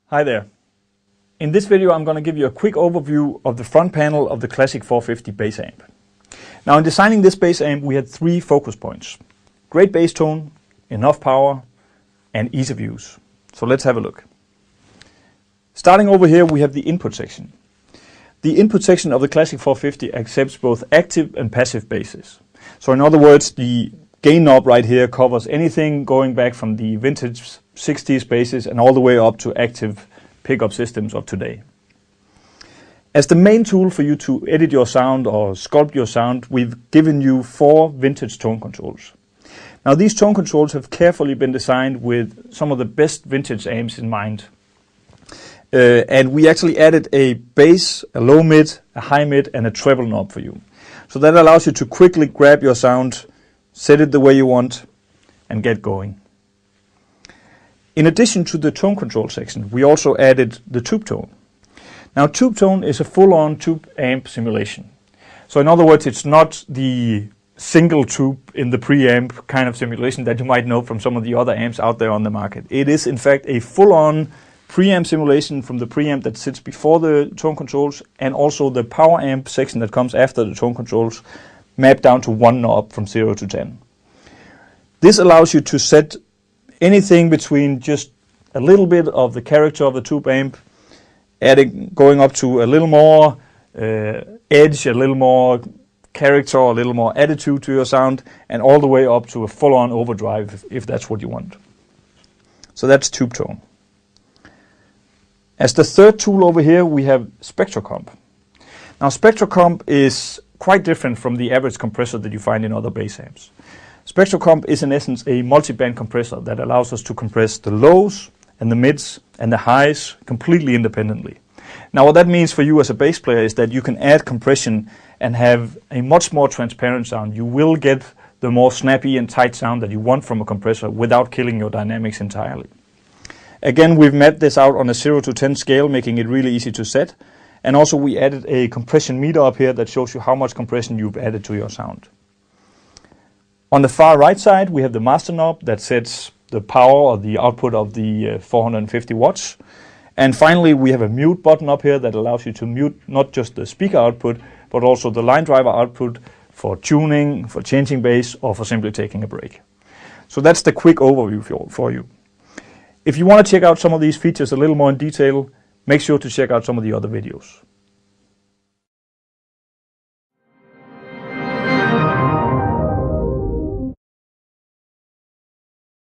Hi there. In this video I'm going to give you a quick overview of the front panel of the Classic450 bass amp. Now in designing this bass amp we had three focus points. Great bass tone, enough power and ease of use. So let's have a look. Starting over here we have the input section. The input section of the Classic450 accepts both active and passive basses. So in other words, the gain knob right here covers anything going back from the vintage 60s basses and all the way up to active pickup systems of today. As the main tool for you to edit your sound or sculpt your sound, we've given you 4 vintage tone controls. Now these tone controls have carefully been designed with some of the best vintage amps in mind. And we actually added a bass, a low mid, a high mid and a treble knob for you. So that allows you to quickly grab your sound, set it the way you want and get going. In addition to the tone control section, we also added the tube tone. Now tube tone is a full-on tube amp simulation. So in other words, it's not the single tube in the preamp kind of simulation that you might know from some of the other amps out there on the market. It is in fact a full-on preamp simulation from the preamp that sits before the tone controls and also the power amp section that comes after the tone controls, mapped down to one knob from 0 to 10. This allows you to set anything between just a little bit of the character of the tube amp, going up to a little more edge, a little more character, a little more attitude to your sound, and all the way up to a full-on overdrive if that's what you want. So that's tube tone. As the third tool over here we have SpectraComp. Now SpectraComp is quite different from the average compressor that you find in other bass amps. SpectraComp is in essence a multi-band compressor that allows us to compress the lows and the mids and the highs completely independently. Now what that means for you as a bass player is that you can add compression and have a much more transparent sound. You will get the more snappy and tight sound that you want from a compressor without killing your dynamics entirely. Again, we've mapped this out on a 0 to 10 scale, making it really easy to set. And also we added a compression meter up here that shows you how much compression you've added to your sound. On the far right side, we have the master knob that sets the power or the output of the 450 watts. And finally, we have a mute button up here that allows you to mute not just the speaker output, but also the line driver output for tuning, for changing bass, or for simply taking a break. So that's the quick overview for you. If you want to check out some of these features a little more in detail, make sure to check out some of the other videos.